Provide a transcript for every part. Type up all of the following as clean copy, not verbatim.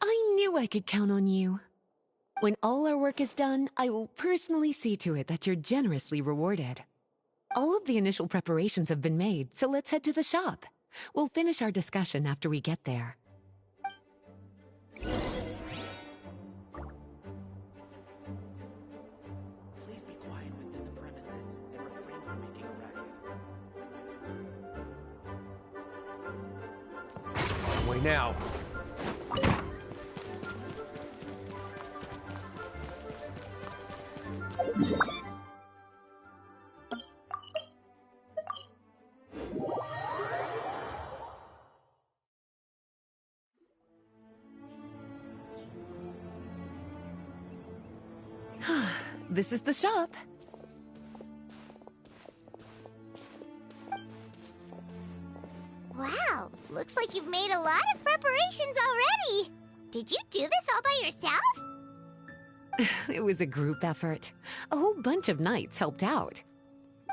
I knew I could count on you. When all our work is done, I will personally see to it that you're generously rewarded. All of the initial preparations have been made, so let's head to the shop. We'll finish our discussion after we get there. Please be quiet within the premises and refrain from making a racket. Way now. This is the shop. Wow, looks like you've made a lot of preparations already. Did you do this all by yourself? It was a group effort. A whole bunch of knights helped out.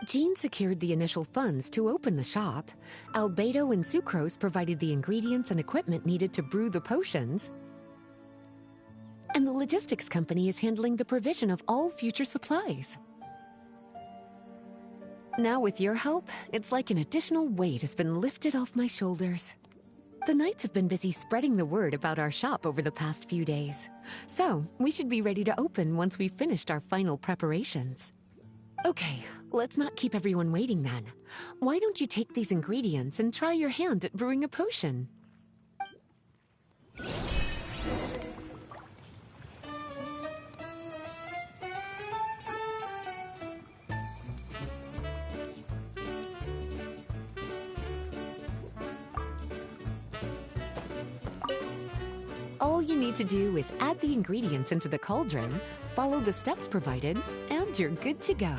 Jean secured the initial funds to open the shop. Albedo and Sucrose provided the ingredients and equipment needed to brew the potions. And the logistics company is handling the provision of all future supplies. Now with your help, it's like an additional weight has been lifted off my shoulders. The knights have been busy spreading the word about our shop over the past few days. So, we should be ready to open once we've finished our final preparations. Okay, let's not keep everyone waiting then. Why don't you take these ingredients and try your hand at brewing a potion? All you need to do is add the ingredients into the cauldron, follow the steps provided, and you're good to go.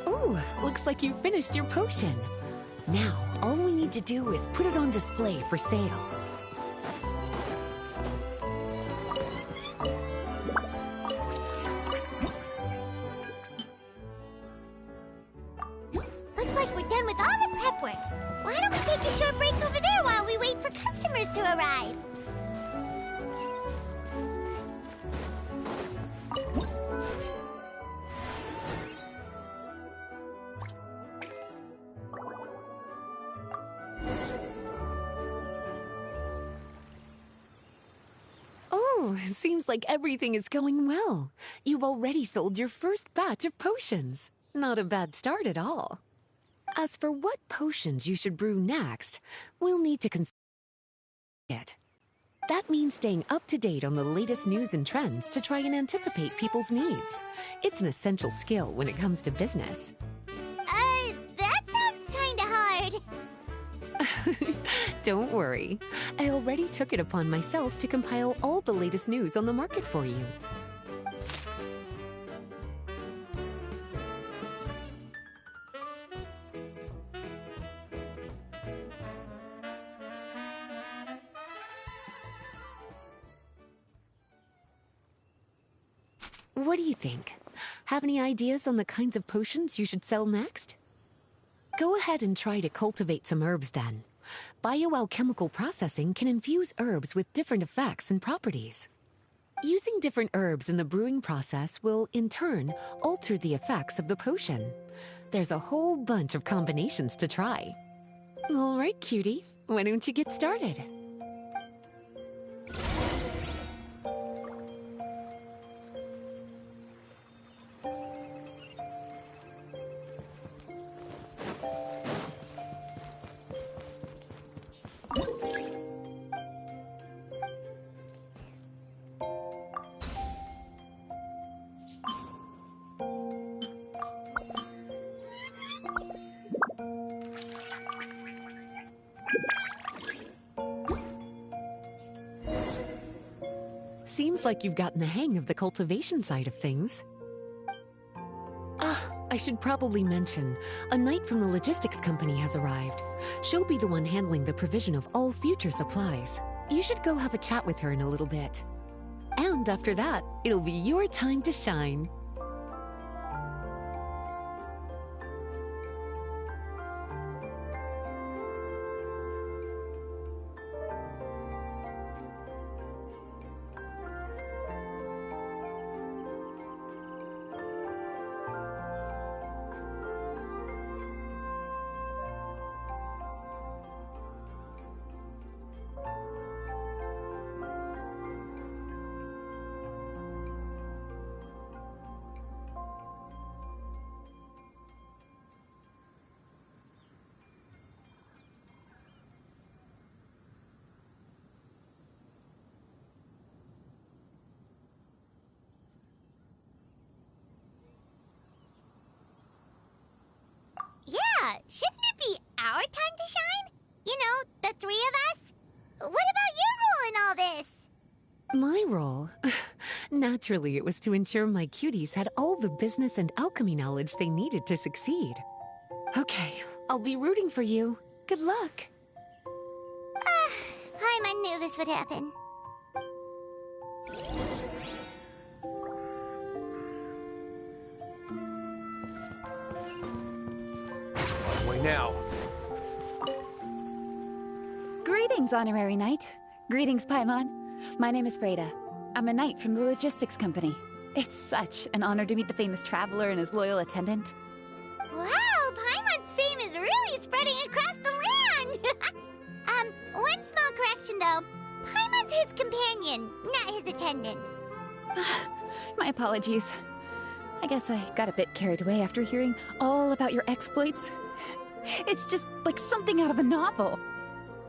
Ooh, looks like you finished your potion. Now, all we need to do is put it on display for sale. Looks like we're done with all the prep work. Why don't we take a short break over there while we wait for customers to arrive? Oh, seems like everything is going well. You've already sold your first batch of potions. Not a bad start at all. As for what potions you should brew next, we'll need to consider it. That means staying up to date on the latest news and trends to try and anticipate people's needs. It's an essential skill when it comes to business. That sounds kinda hard. Don't worry. I already took it upon myself to compile all the latest news on the market for you. What do you think? Have any ideas on the kinds of potions you should sell next? Go ahead and try to cultivate some herbs then. Bioalchemical processing can infuse herbs with different effects and properties. Using different herbs in the brewing process will, in turn, alter the effects of the potion. There's a whole bunch of combinations to try. All right, cutie, why don't you get started? Seems like you've gotten the hang of the cultivation side of things. I should probably mention, a knight from the logistics company has arrived. She'll be the one handling the provision of all future supplies. You should go have a chat with her in a little bit. And after that, it'll be your time to shine. Yeah, shouldn't it be our time to shine? You know, the three of us? What about your role in all this? My role? Naturally, it was to ensure my cuties had all the business and alchemy knowledge they needed to succeed. Okay, I'll be rooting for you. Good luck. Paimon knew this would happen. Way now. Greetings, Honorary Knight. Greetings, Paimon. My name is Freda. I'm a knight from the logistics company. It's such an honor to meet the famous traveler and his loyal attendant. Wow, Paimon's fame is really spreading across the land! One small correction though. Paimon's his companion, not his attendant. My apologies. I guess I got a bit carried away after hearing all about your exploits. It's just like something out of a novel.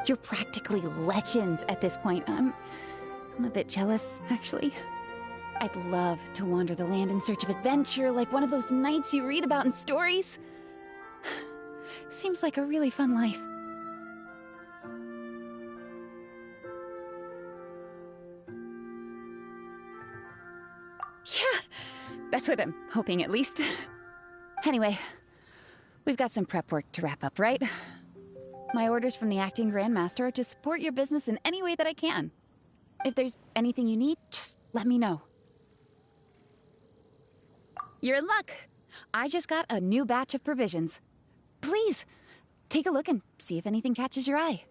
You're practically legends at this point. I'm a bit jealous, actually. I'd love to wander the land in search of adventure like one of those knights you read about in stories. Seems like a really fun life. Yeah, that's what I'm hoping at least. Anyway, we've got some prep work to wrap up, right? My orders from the acting Grandmaster are to support your business in any way that I can. If there's anything you need, just let me know. You're in luck. I just got a new batch of provisions. Please, take a look and see if anything catches your eye.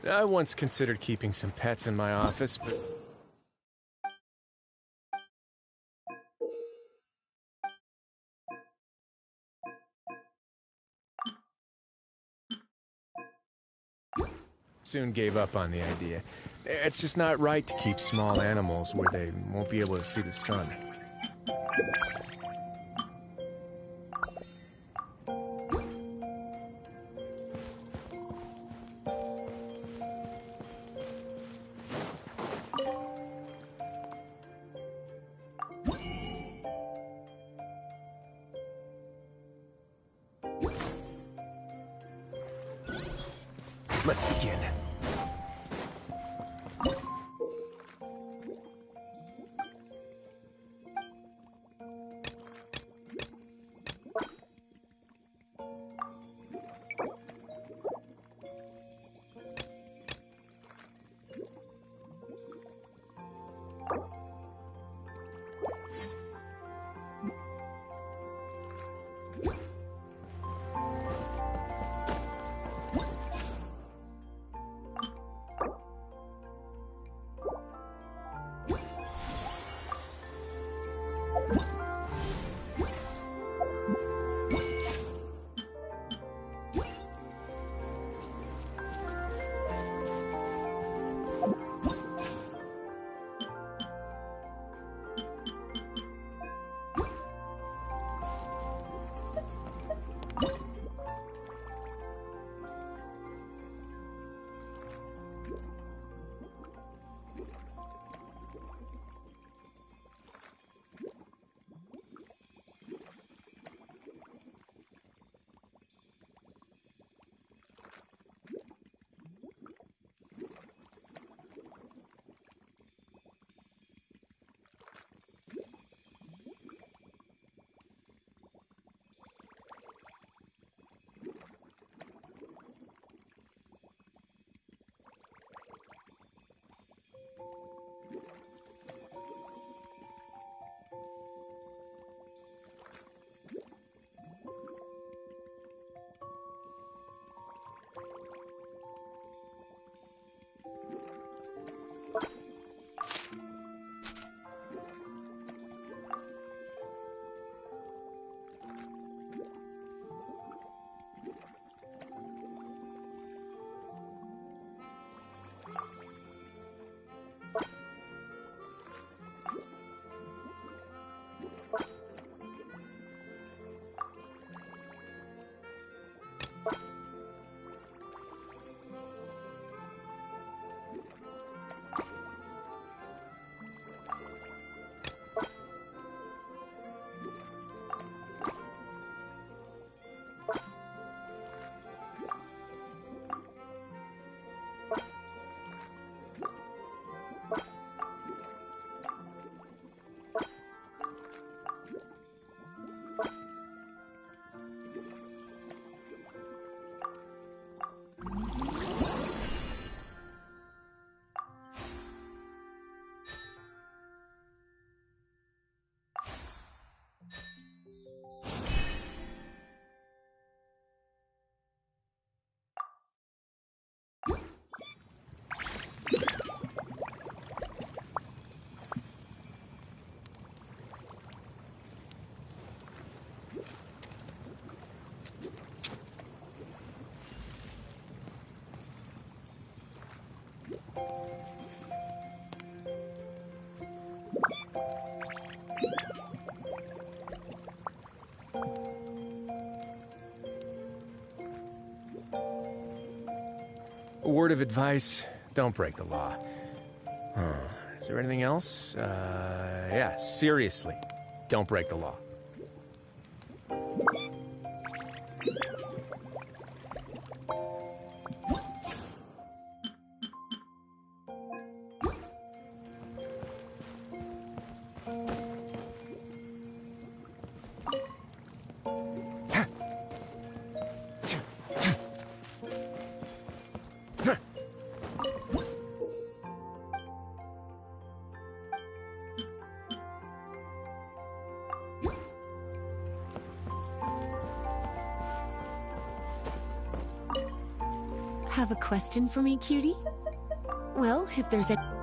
I once considered keeping some pets in my office, but... soon gave up on the idea. It's just not right to keep small animals where they won't be able to see the sun. Let's begin. A word of advice, don't break the law. Is there anything else? Yeah, seriously, don't break the law. Have a question for me, cutie? Well, if there's a...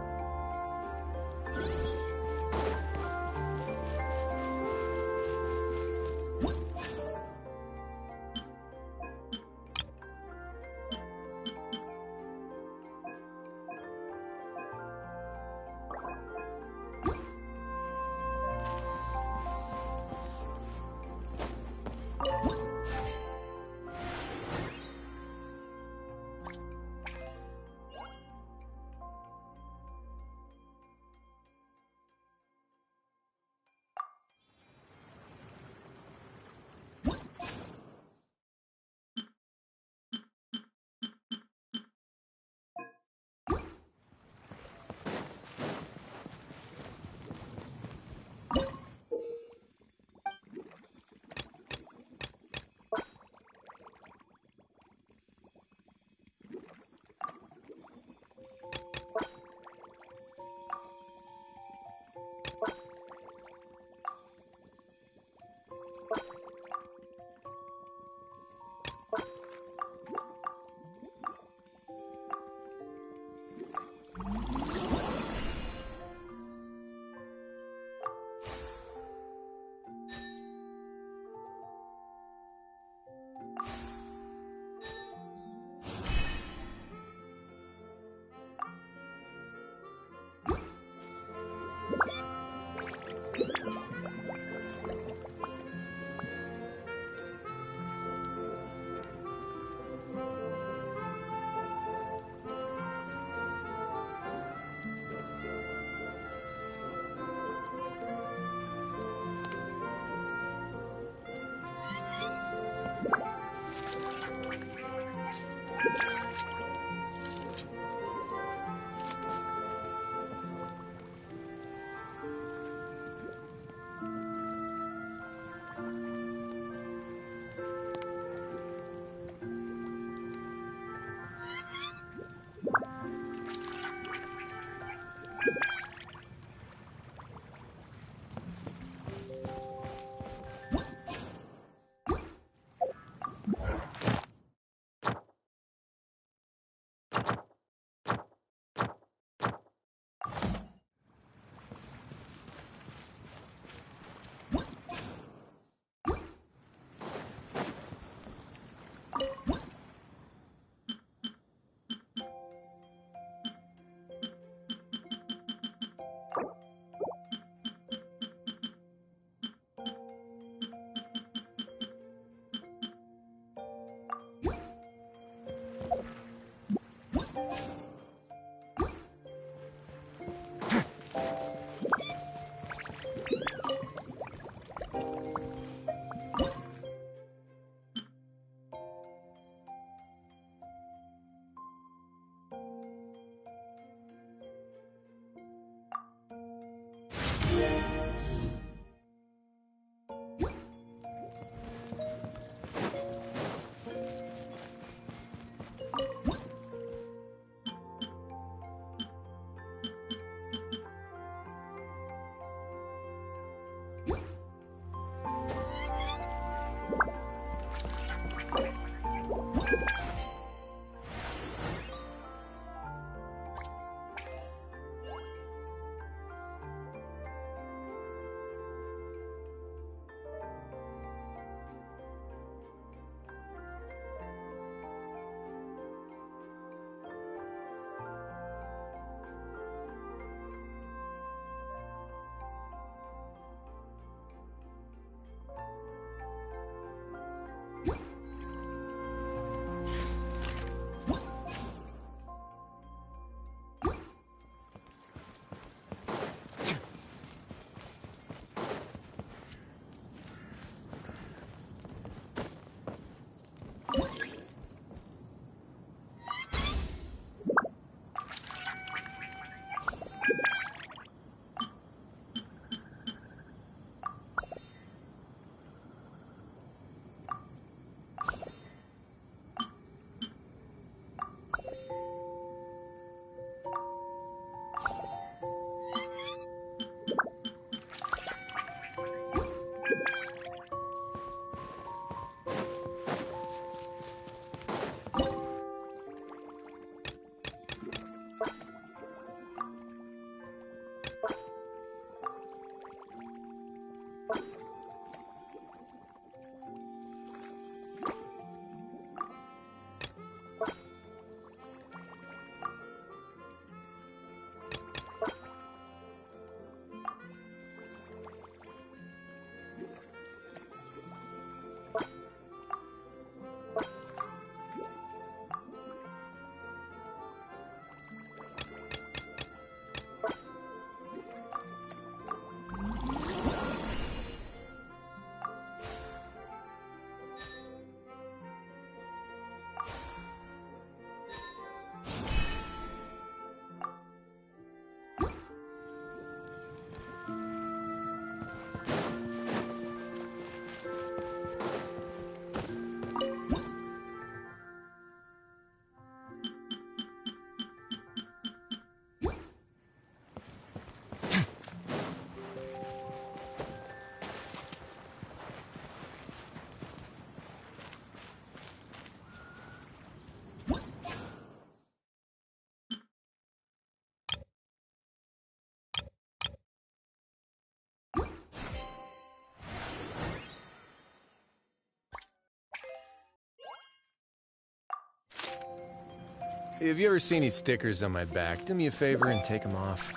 If you ever see any stickers on my back, do me a favor and take them off.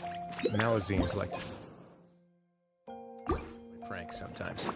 Malazines like to prank sometimes.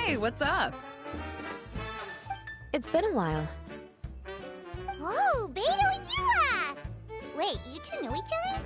Hey, what's up? It's been a while. Whoa, Beidou and Eula! Wait, you two know each other?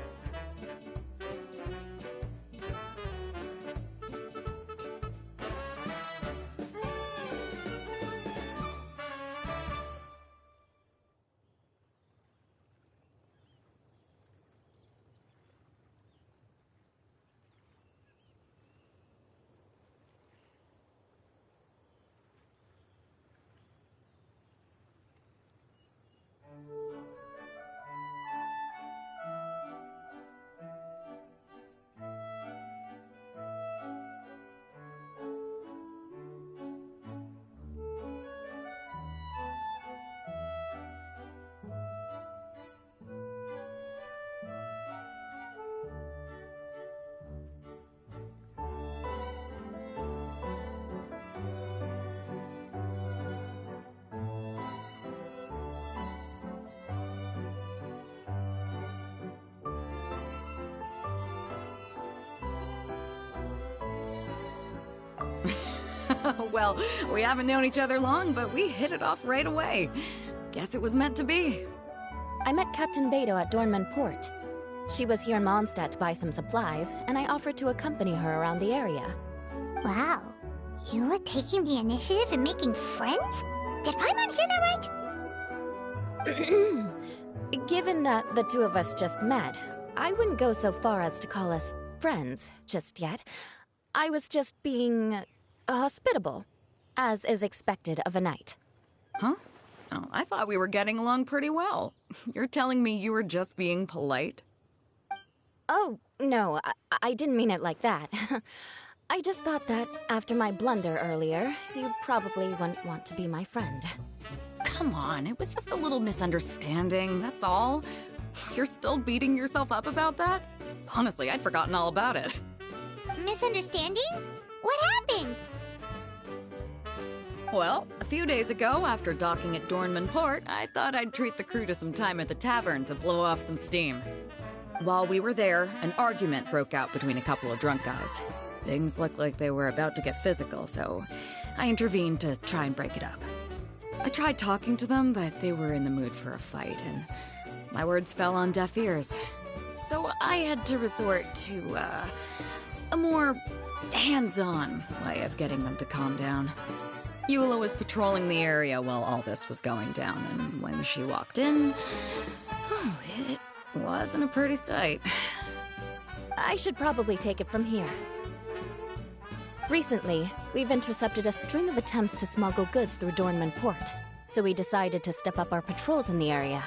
Well, we haven't known each other long, but we hit it off right away. Guess it was meant to be. I met Captain Beidou at Dornman Port. She was here in Mondstadt to buy some supplies, and I offered to accompany her around the area. Wow. Eula taking the initiative and making friends? Did Paimon hear that right? Given that the two of us just met, I wouldn't go so far as to call us friends just yet. I was just being hospitable, as is expected of a knight. Huh? Oh, I thought we were getting along pretty well. You're telling me you were just being polite? Oh, no, I didn't mean it like that. I just thought that after my blunder earlier, you probably wouldn't want to be my friend. Come on, it was just a little misunderstanding, that's all. You're still beating yourself up about that? Honestly, I'd forgotten all about it. Misunderstanding? What happened? Well, a few days ago, after docking at Dornman Port, I thought I'd treat the crew to some time at the tavern to blow off some steam. While we were there, an argument broke out between a couple of drunk guys. Things looked like they were about to get physical, so I intervened to try and break it up. I tried talking to them, but they were in the mood for a fight, and my words fell on deaf ears. So I had to resort to, a more hands-on way of getting them to calm down. Eula was patrolling the area while all this was going down, and when she walked in, oh, it wasn't a pretty sight. I should probably take it from here. Recently, we've intercepted a string of attempts to smuggle goods through Dornman Port, so we decided to step up our patrols in the area.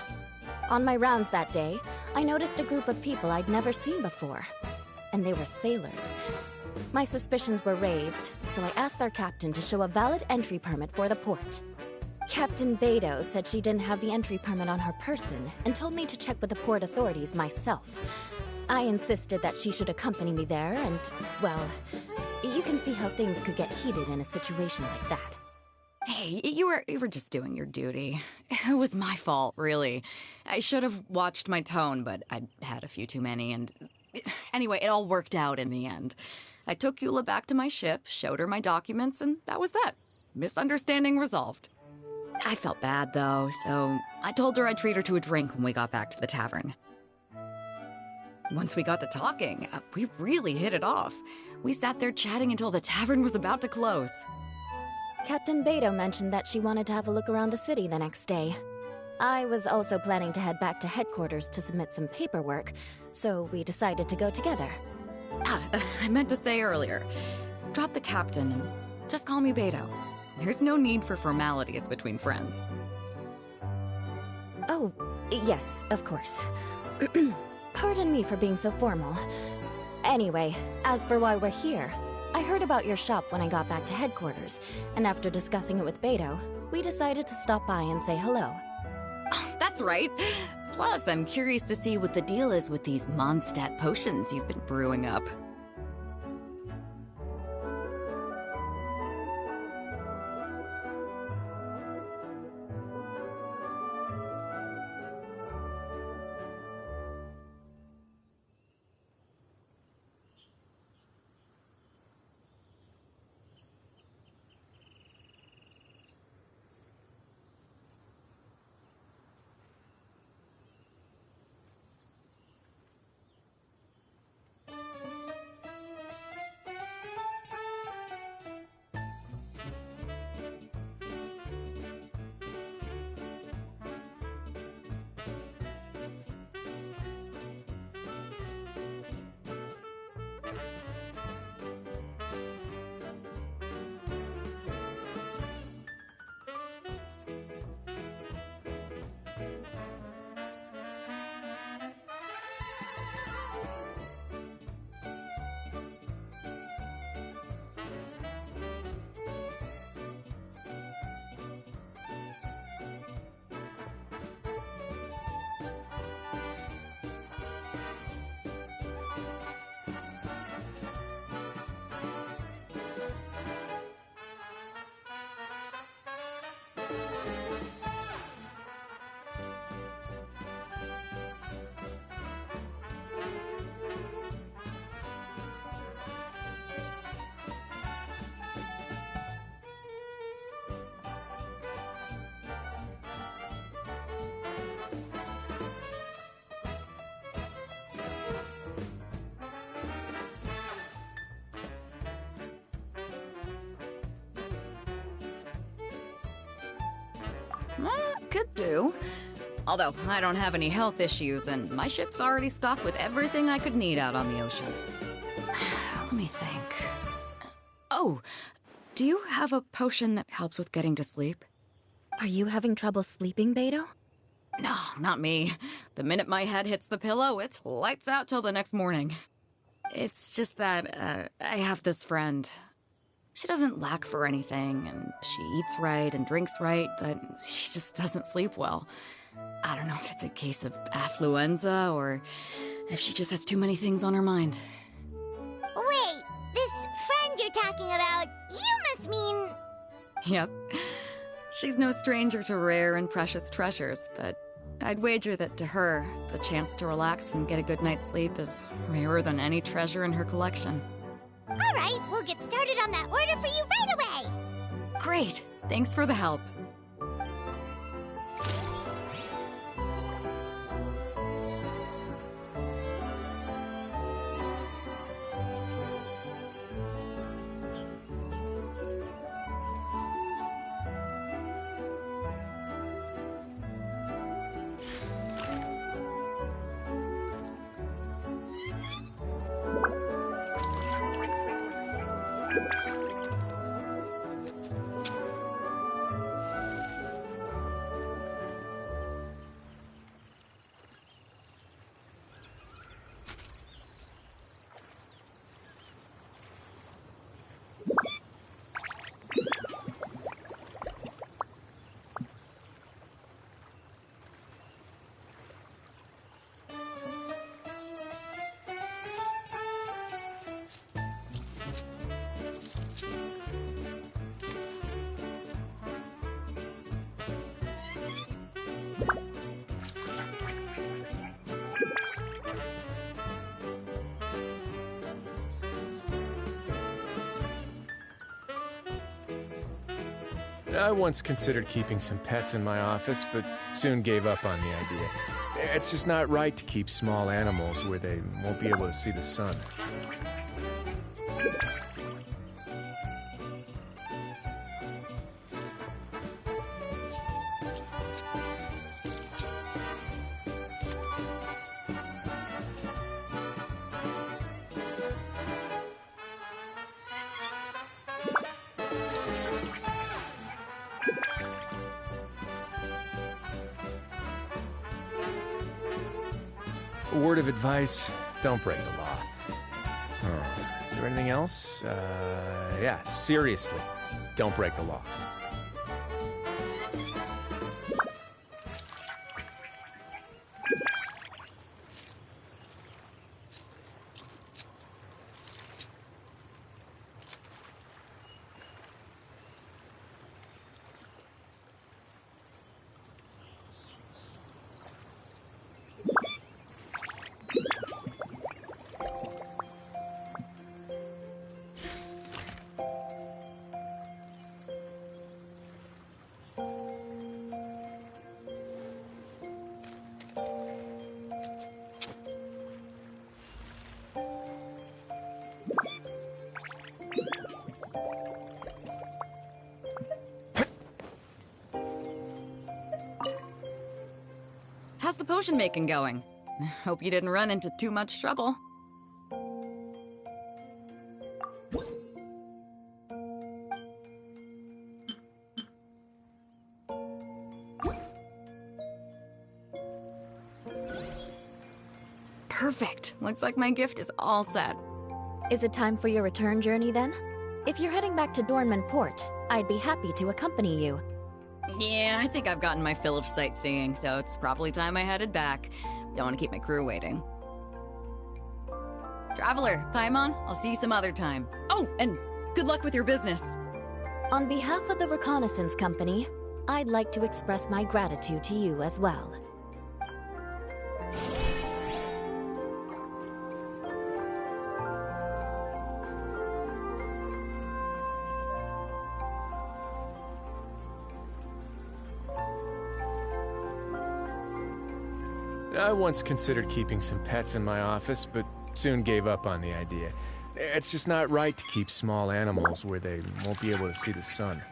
On my rounds that day, I noticed a group of people I'd never seen before, and they were sailors. My suspicions were raised, so I asked their captain to show a valid entry permit for the port. Captain Beidou said she didn't have the entry permit on her person and told me to check with the port authorities myself. I insisted that she should accompany me there, and, well, you can see how things could get heated in a situation like that. Hey, you were just doing your duty. It was my fault, really. I should have watched my tone, but I'd had a few too many, and anyway, it all worked out in the end. I took Eula back to my ship, showed her my documents, and that was that. Misunderstanding resolved. I felt bad, though, so I told her I'd treat her to a drink when we got back to the tavern. Once we got to talking, we really hit it off. We sat there chatting until the tavern was about to close. Captain Beidou mentioned that she wanted to have a look around the city the next day. I was also planning to head back to headquarters to submit some paperwork, so we decided to go together. I meant to say earlier, drop the captain and just call me Beidou. There's no need for formalities between friends. Oh, yes, of course. Pardon me for being so formal. Anyway, as for why we're here, I heard about your shop when I got back to headquarters, and after discussing it with Beidou, we decided to stop by and say hello. Oh, that's right. Plus, I'm curious to see what the deal is with these Mondstadt potions you've been brewing up. Could do. Although, I don't have any health issues, and my ship's already stocked with everything I could need out on the ocean. Let me think. Oh, do you have a potion that helps with getting to sleep? Are you having trouble sleeping, Beto? No, not me. The minute my head hits the pillow, it's lights out till the next morning. It's just that, I have this friend. She doesn't lack for anything, and she eats right and drinks right, but she just doesn't sleep well. I don't know if it's a case of affluenza, or if she just has too many things on her mind. Wait, this friend you're talking about, you must mean... Yep. She's no stranger to rare and precious treasures, but I'd wager that to her, the chance to relax and get a good night's sleep is rarer than any treasure in her collection. All right, we'll get started on that order for you right away. Great! Thanks for the help. I once considered keeping some pets in my office, but soon gave up on the idea. It's just not right to keep small animals where they won't be able to see the sun. A word of advice, don't break the law. Is there anything else? Yeah, seriously, don't break the law. How's the potion making going? Hope you didn't run into too much trouble. Perfect. Looks like my gift is all set. Is it time for your return journey then? If you're heading back to Dornman Port, I'd be happy to accompany you. Yeah, I think I've gotten my fill of sightseeing, so it's probably time I headed back. Don't want to keep my crew waiting. Traveler, Paimon, I'll see you some other time. Oh, and good luck with your business. On behalf of the Reconnaissance Company, I'd like to express my gratitude to you as well. I once considered keeping some pets in my office, but soon gave up on the idea. It's just not right to keep small animals where they won't be able to see the sun.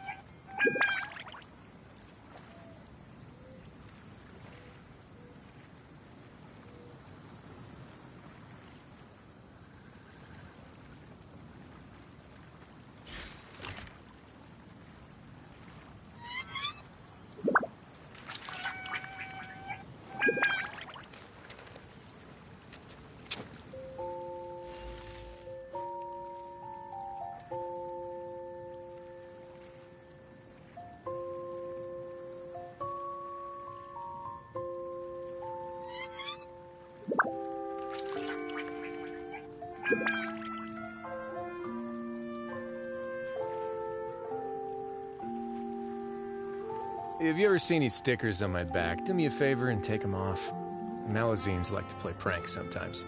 If you ever see any stickers on my back, do me a favor and take them off. Malazines like to play pranks sometimes.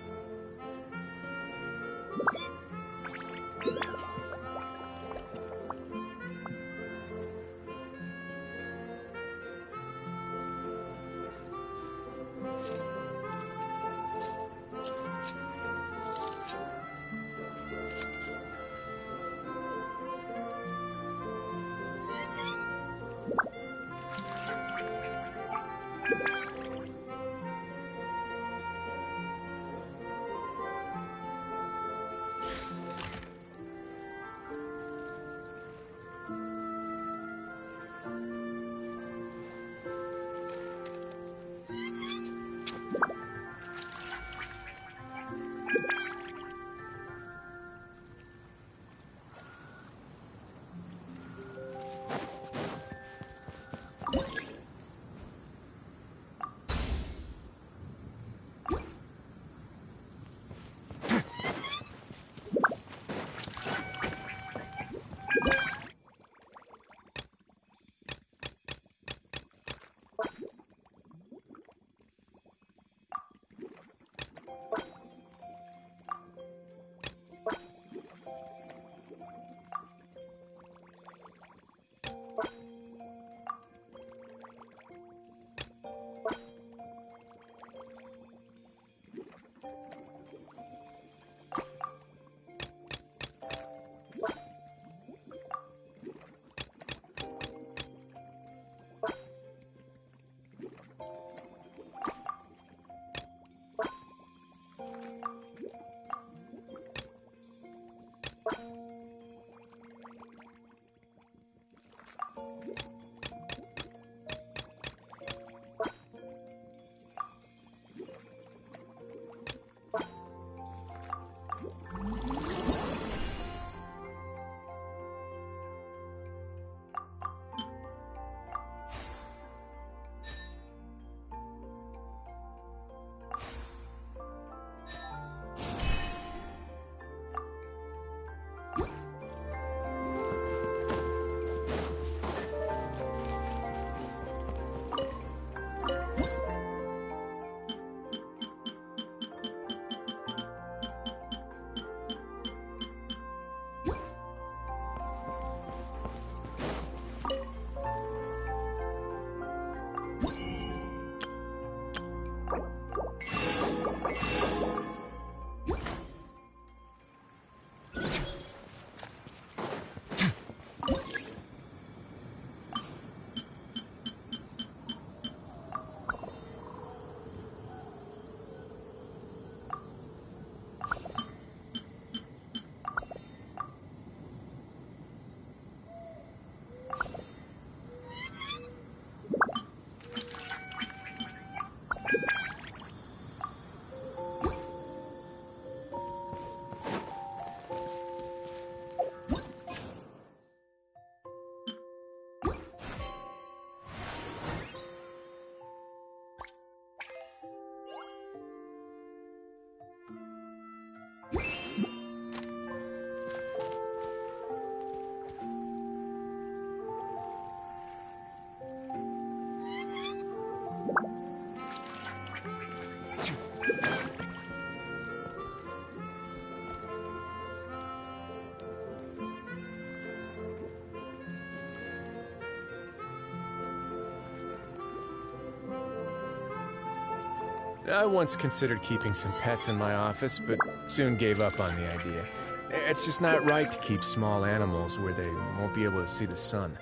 I once considered keeping some pets in my office, but soon gave up on the idea. It's just not right to keep small animals where they won't be able to see the sun.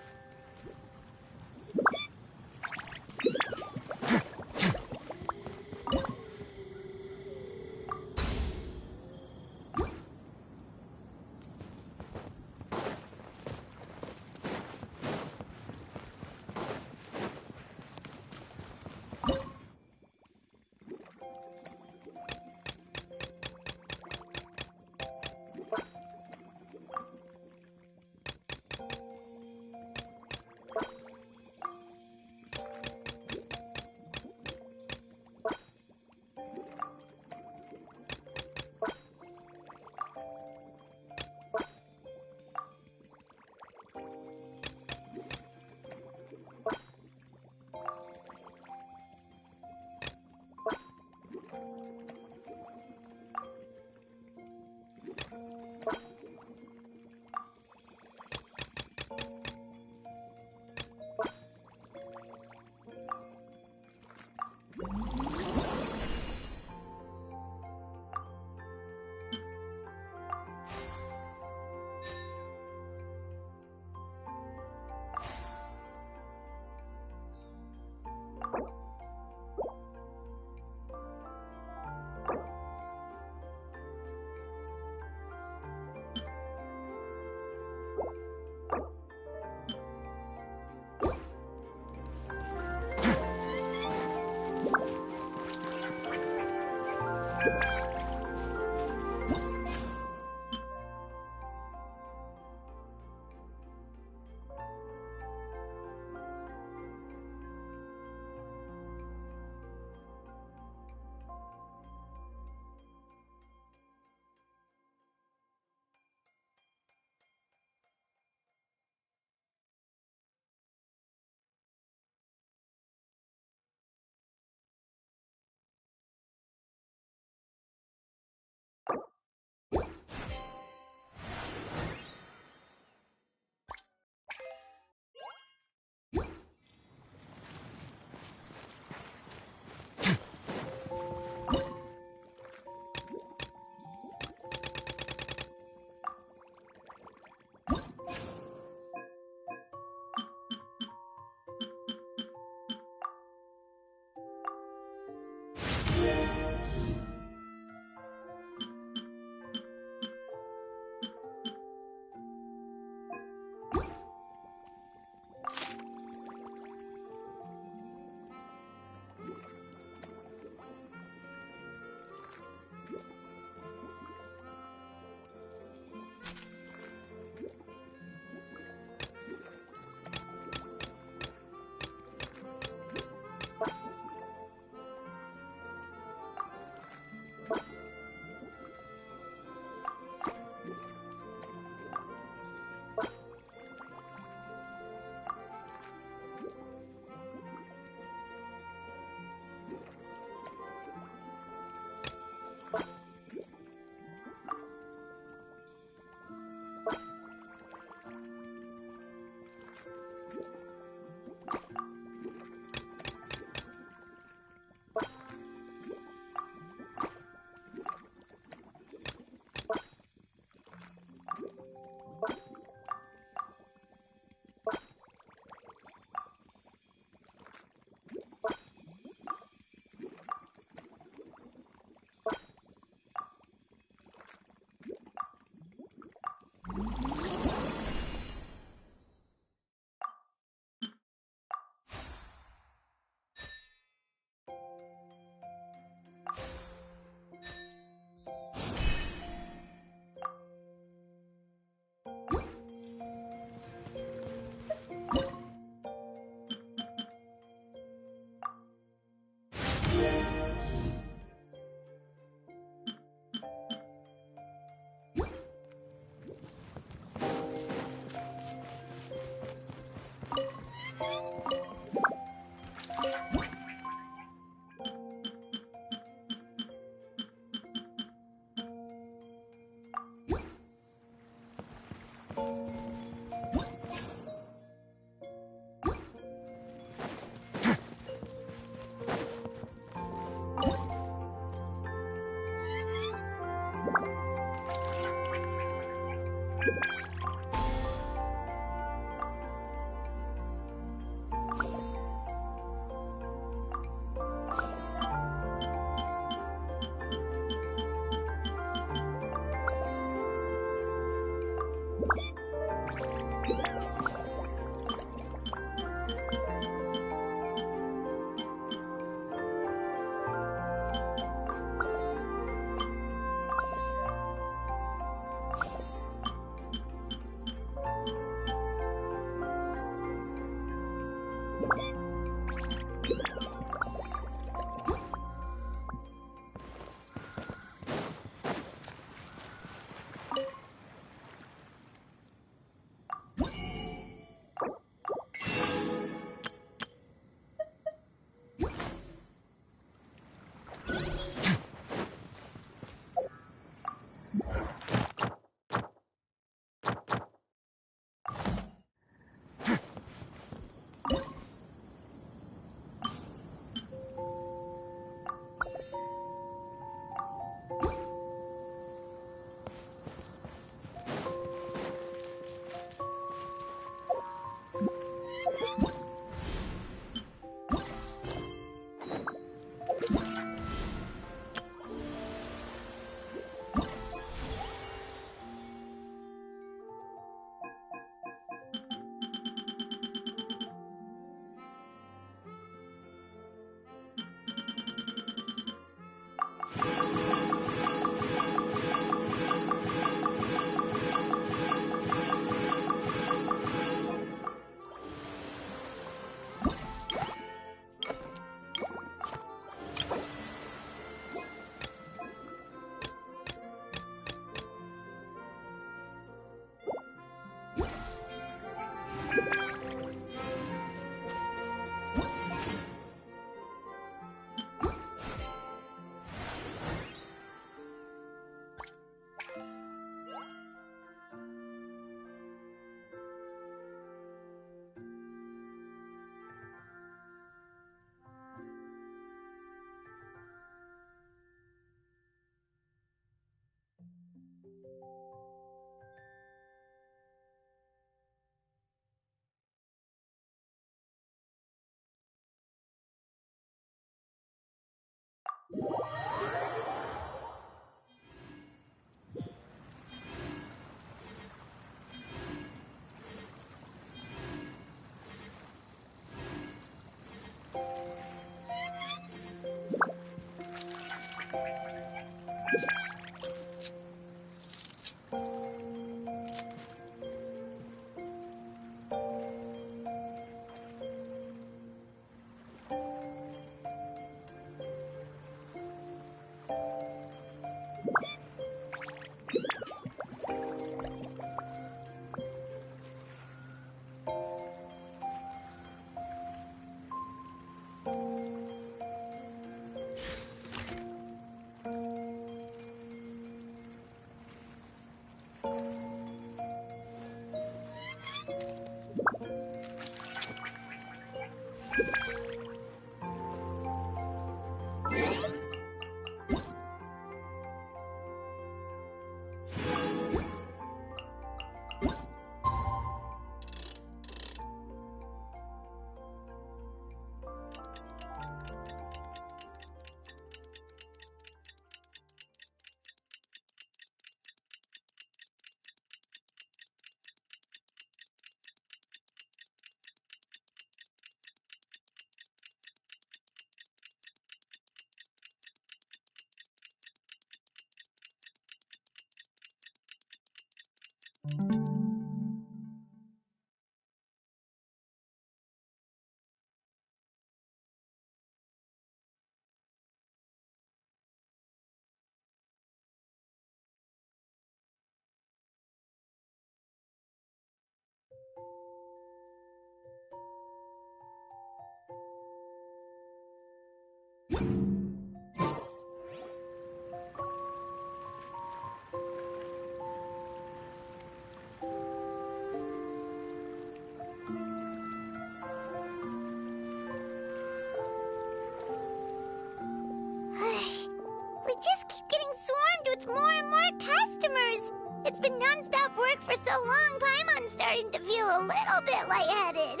We just keep getting swarmed with more and more customers. It's been non-stop work for so long, Paimon's starting to feel a little bit lightheaded.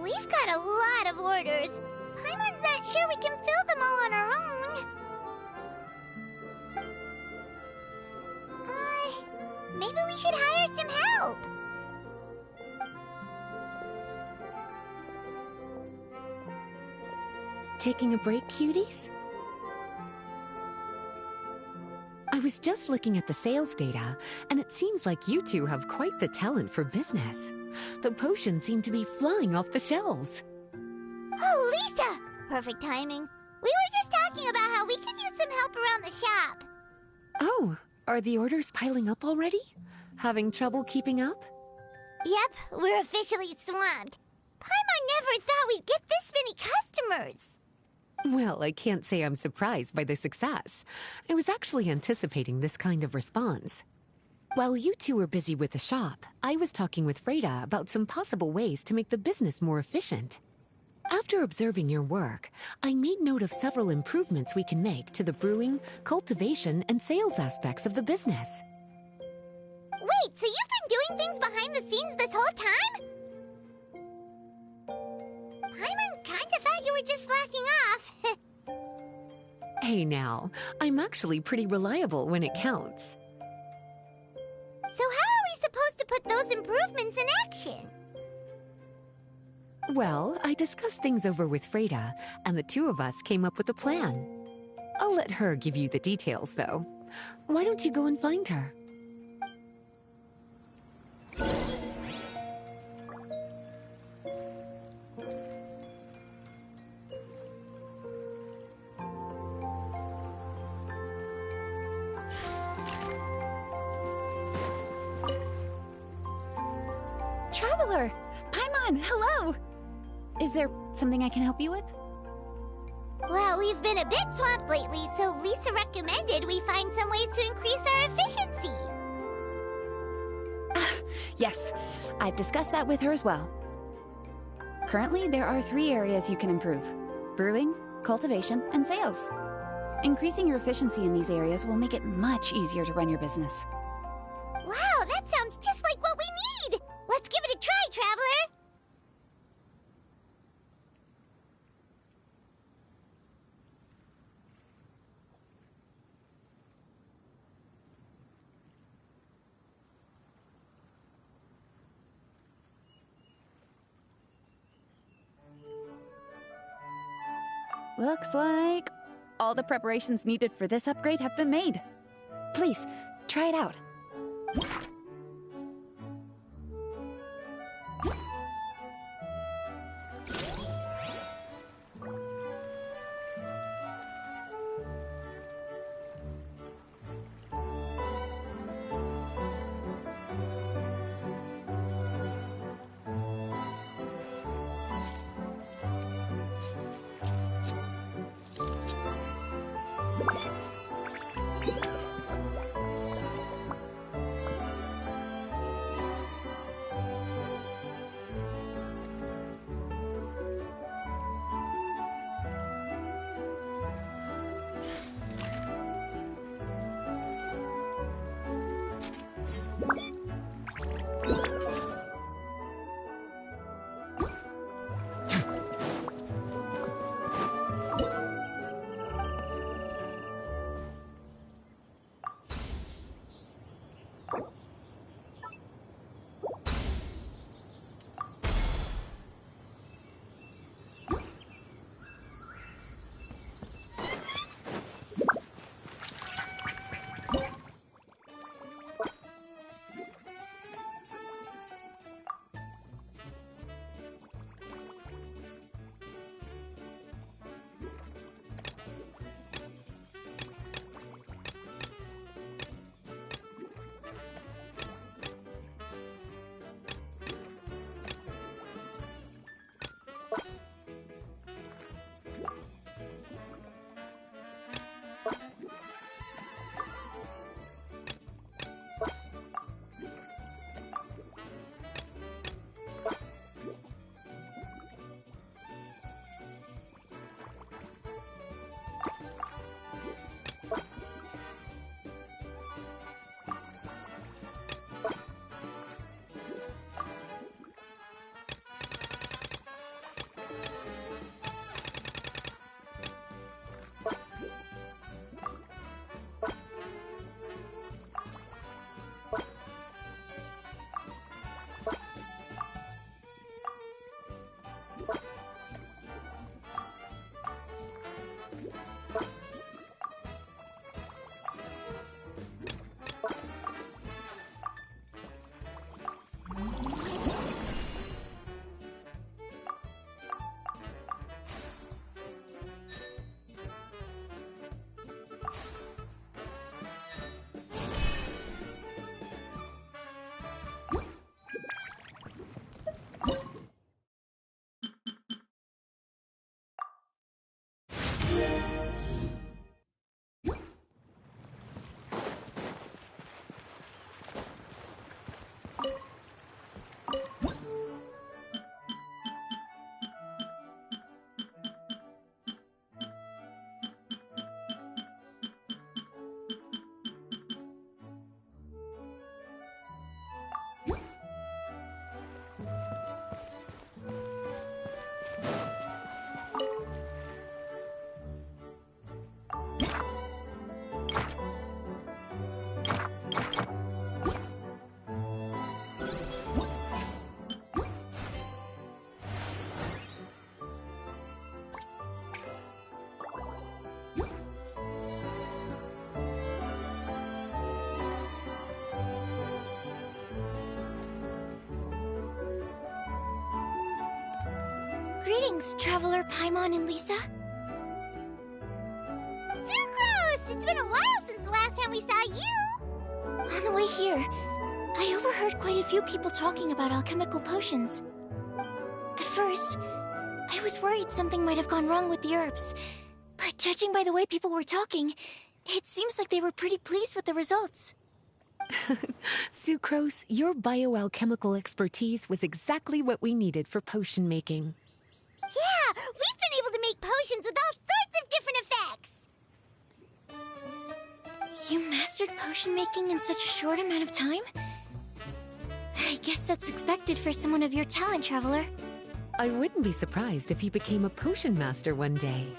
We've got a lot of orders. Paimon's not sure we can fill them all on our own. Maybe we should hire some help. Taking a break, cuties? I was just looking at the sales data, and it seems like you two have quite the talent for business. The potions seem to be flying off the shelves. Oh, Lisa! Perfect timing. We were just talking about how we could use some help around the shop. Oh, are the orders piling up already? Having trouble keeping up? Yep, we're officially swamped. Paimon never thought we'd get this many customers. Well, I can't say I'm surprised by the success. I was actually anticipating this kind of response. While you two were busy with the shop, I was talking with Freda about some possible ways to make the business more efficient. After observing your work, I made note of several improvements we can make to the brewing, cultivation, and sales aspects of the business. Wait, so you've been doing things behind the scenes this whole time? Paimon kinda thought you were just slacking off. Hey now, I'm actually pretty reliable when it counts. So how are we supposed to put those improvements in action? Well, I discussed things over with Freda, and the two of us came up with a plan. I'll let her give you the details, though. Why don't you go and find her? Traveler! Paimon, hello! Is there something I can help you with? Well, we've been a bit swamped lately, so Lisa recommended we find some ways to increase our efficiency. Yes, I've discussed that with her as well. Currently, there are 3 areas you can improve: brewing, cultivation, and sales. Increasing your efficiency in these areas will make it much easier to run your business. Wow, that sounds just like what we need! Let's give it a try, Traveler! Looks like all the preparations needed for this upgrade have been made. Please, try it out. Greetings, Traveler Paimon and Lisa. Sucrose! It's been a while since the last time we saw you! On the way here, I overheard quite a few people talking about alchemical potions. At first, I was worried something might have gone wrong with the herbs, but judging by the way people were talking, it seems like they were pretty pleased with the results. Sucrose, your bioalchemical expertise was exactly what we needed for potion making. Yeah, we've been able to make potions with all sorts of different effects! You mastered potion making in such a short amount of time? I guess that's expected for someone of your talent, Traveler. I wouldn't be surprised if you became a potion master one day.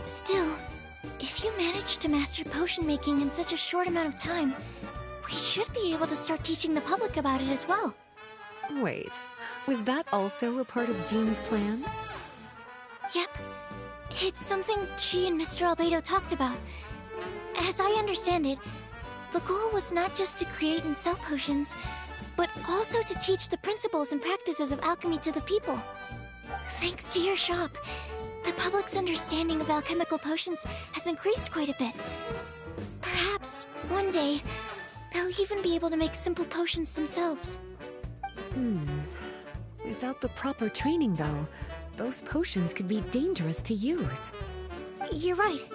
Still, if you managed to master potion making in such a short amount of time, we should be able to start teaching the public about it as well. Wait, was that also a part of Jean's plan? Yep. It's something she and Mr. Albedo talked about. As I understand it, the goal was not just to create and sell potions, but also to teach the principles and practices of alchemy to the people. Thanks to your shop, the public's understanding of alchemical potions has increased quite a bit. Perhaps, one day, they'll even be able to make simple potions themselves. Without the proper training, though, those potions could be dangerous to use. You're right.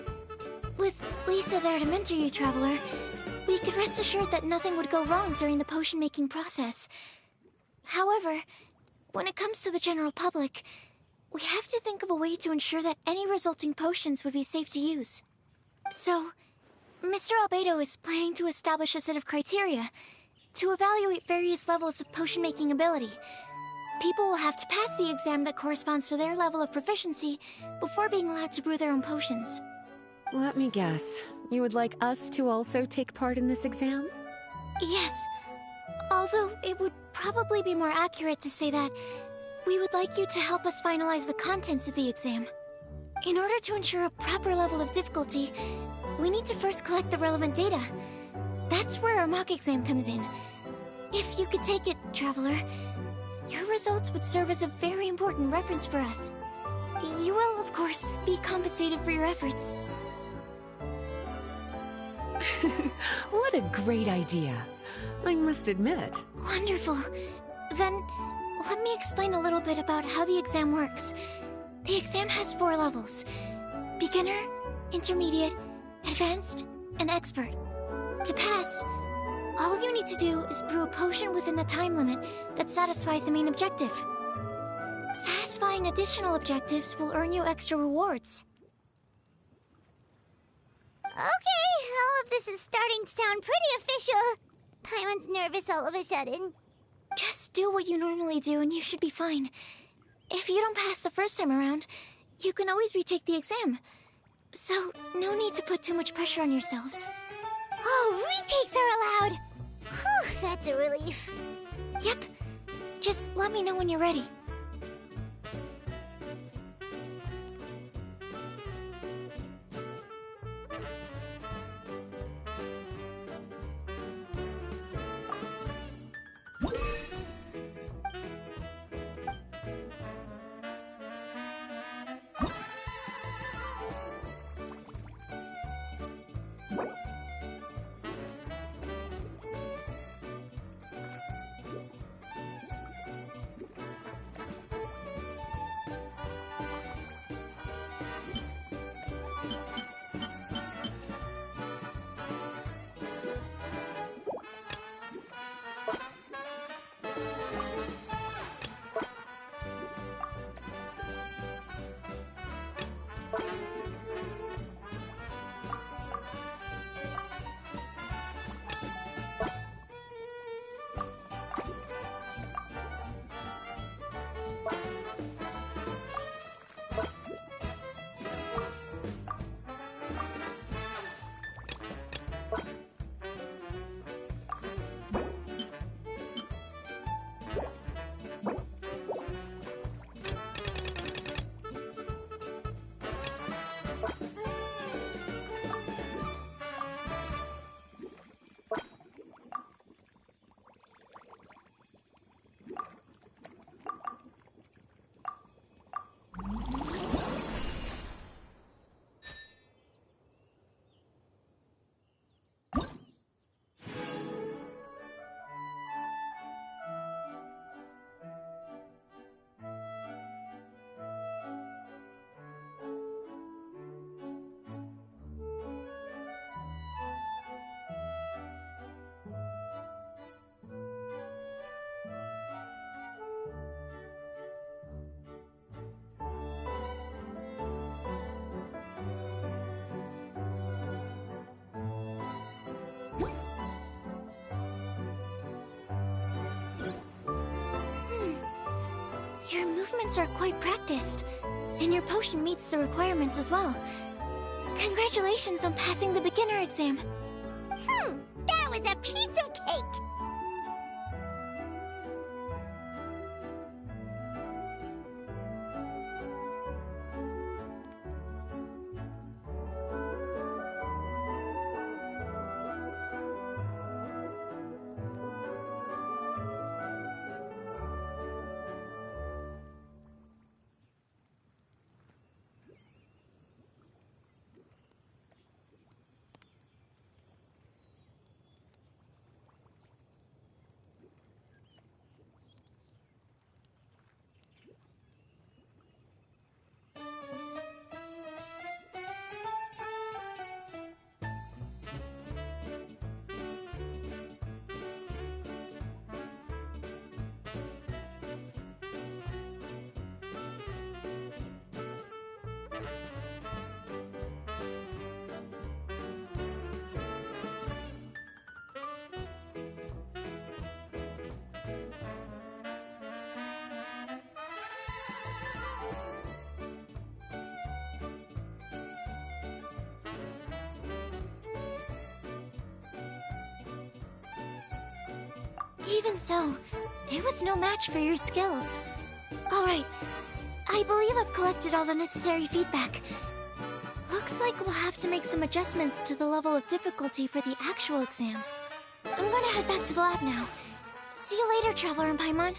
With Lisa there to mentor you, Traveler, we could rest assured that nothing would go wrong during the potion-making process. However, when it comes to the general public, we have to think of a way to ensure that any resulting potions would be safe to use. So, Mr. Albedo is planning to establish a set of criteria to evaluate various levels of potion-making ability. People will have to pass the exam that corresponds to their level of proficiency before being allowed to brew their own potions. Let me guess. You would like us to also take part in this exam? Yes. Although it would probably be more accurate to say that we would like you to help us finalize the contents of the exam. In order to ensure a proper level of difficulty, we need to first collect the relevant data. That's where our mock exam comes in. If you could take it, Traveler, your results would serve as a very important reference for us. You will, of course, be compensated for your efforts. What a great idea. I must admit. Wonderful. Then, let me explain a little bit about how the exam works. The exam has 4 levels: beginner, intermediate, advanced, and expert. To pass, all you need to do is brew a potion within the time limit that satisfies the main objective. Satisfying additional objectives will earn you extra rewards. Okay, all of this is starting to sound pretty official. Paimon's nervous all of a sudden. Just do what you normally do and you should be fine. If you don't pass the first time around, you can always retake the exam. So, no need to put too much pressure on yourselves. Oh, retakes are allowed! Whew, that's a relief. Yep. Just let me know when you're ready. Your movements are quite practiced, and your potion meets the requirements as well. Congratulations on passing the beginner exam. That was a piece of cake! Even so, it was no match for your skills. Alright, I believe I've collected all the necessary feedback. Looks like we'll have to make some adjustments to the level of difficulty for the actual exam. I'm gonna head back to the lab now. See you later, Traveler and Paimon.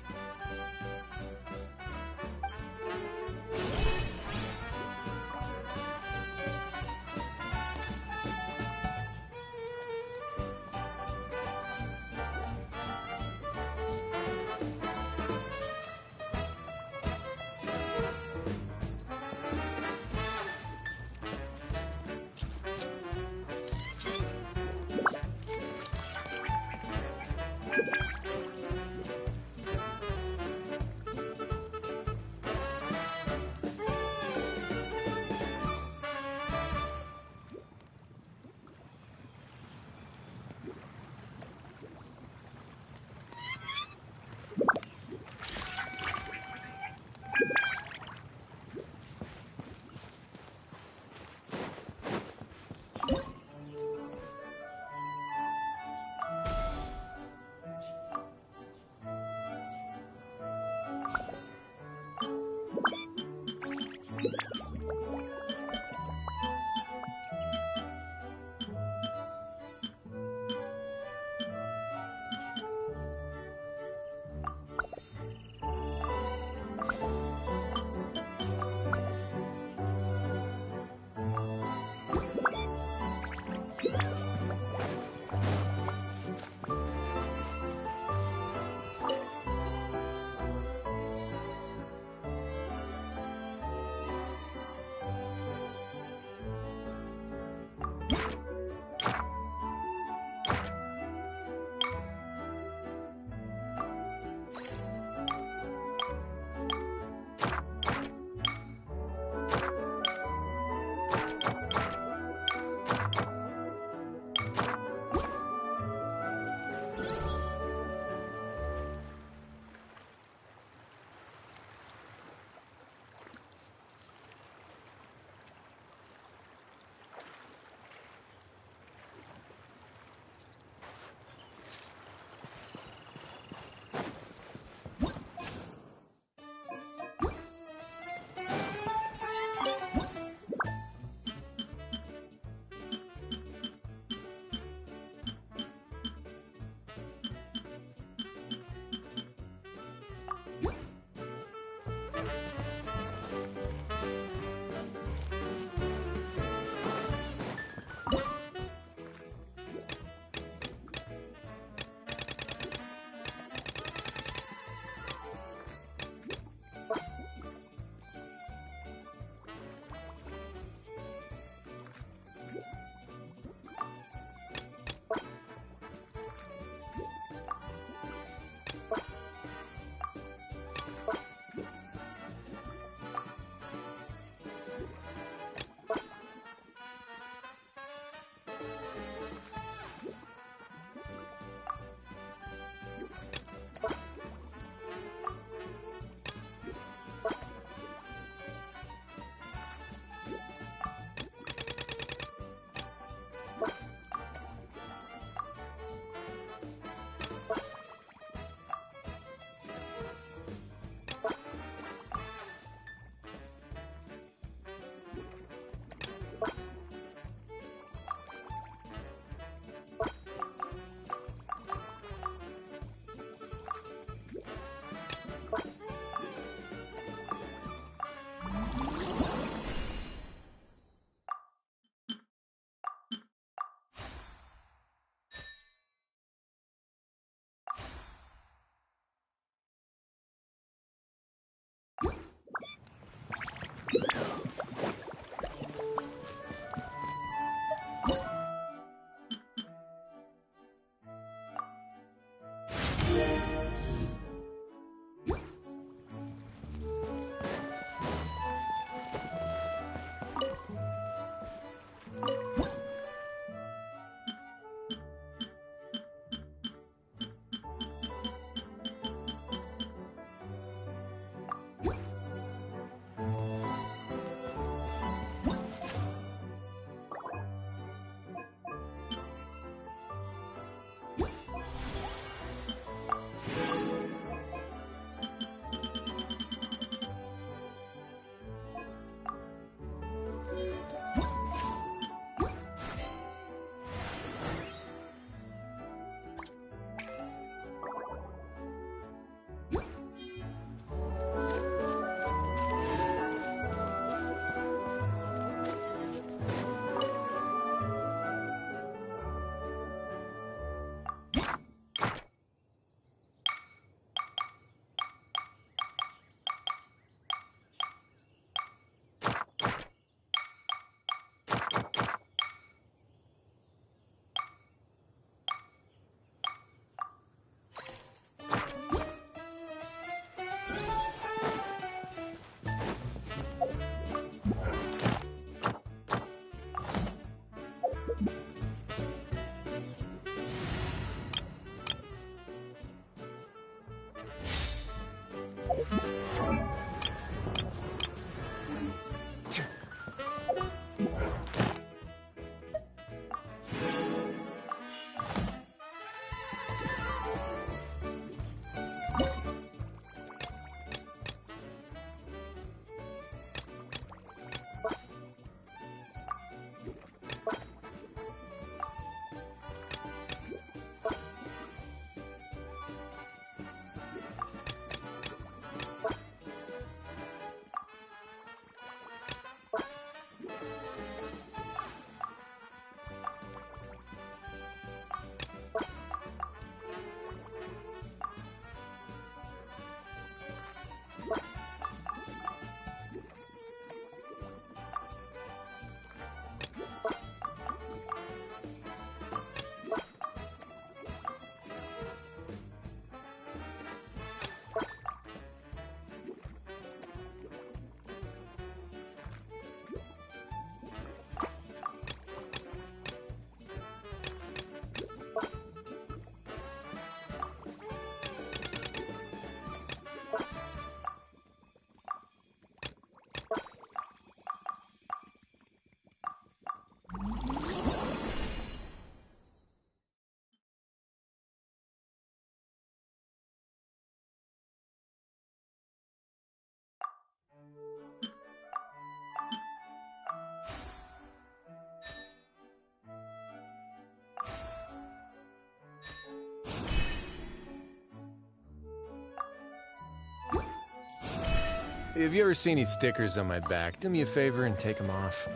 If you ever see any stickers on my back, do me a favor and take them off.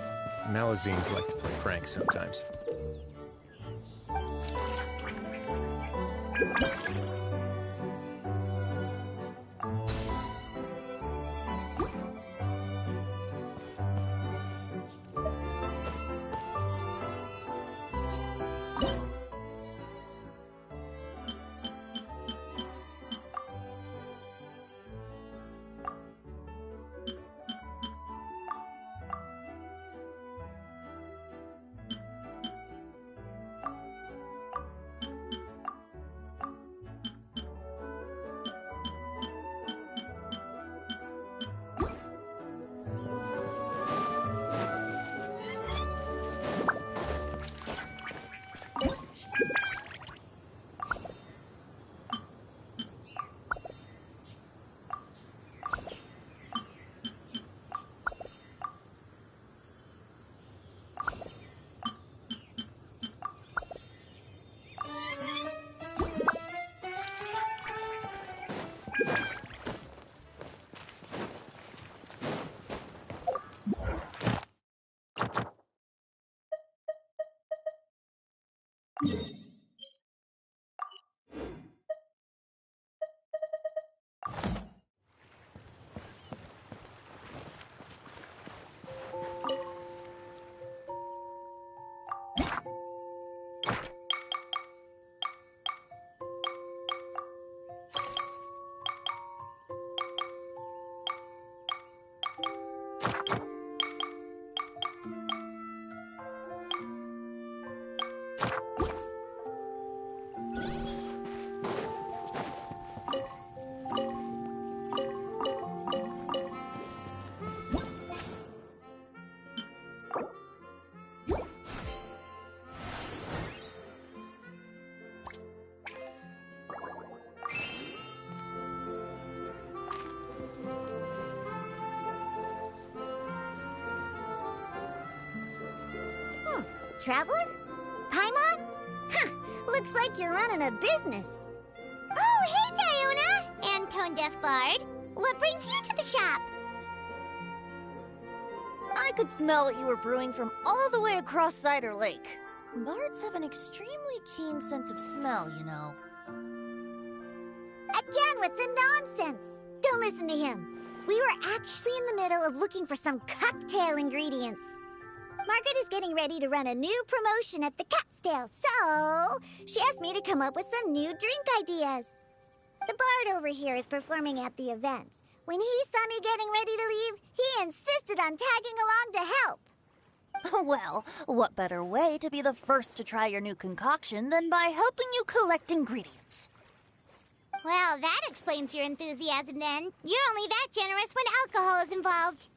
Malazines like to play pranks sometimes. Traveler? Paimon? Huh, looks like you're running a business. Oh, hey, Diona! And Tone Deaf Bard. What brings you to the shop? I could smell what you were brewing from all the way across Cider Lake. Bards have an extremely keen sense of smell, you know. Again with the nonsense. Don't listen to him. We were actually in the middle of looking for some cocktail ingredients. Margaret is getting ready to run a new promotion at the Catstail, so she asked me to come up with some new drink ideas. The bard over here is performing at the event. When he saw me getting ready to leave, he insisted on tagging along to help. Well, what better way to be the first to try your new concoction than by helping you collect ingredients? Well, that explains your enthusiasm then. You're only that generous when alcohol is involved.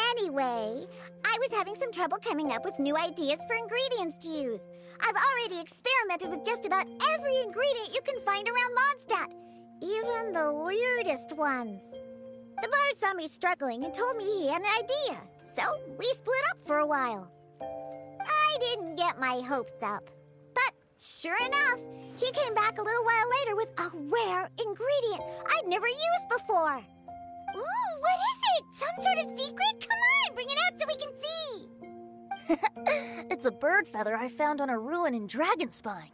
Anyway, I was having some trouble coming up with new ideas for ingredients to use. I've already experimented with just about every ingredient you can find around Mondstadt, even the weirdest ones. The bar saw me struggling and told me he had an idea, so we split up for a while. I didn't get my hopes up, but sure enough, he came back a little while later with a rare ingredient I'd never used before. Ooh, what is it? Some sort of secret? Come on, bring it out so we can see. It's a bird feather I found on a ruin in Dragonspine.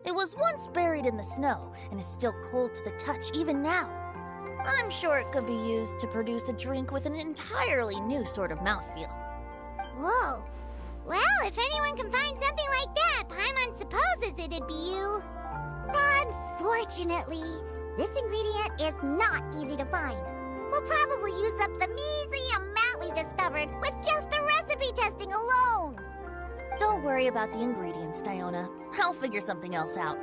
It was once buried in the snow and is still cold to the touch even now. I'm sure it could be used to produce a drink with an entirely new sort of mouthfeel. Whoa. Well, if anyone can find something like that, Paimon supposes it'd be you. Unfortunately, this ingredient is not easy to find. We'll probably use up the measly amount we've discovered with just the recipe testing alone. Don't worry about the ingredients, Diona. I'll figure something else out.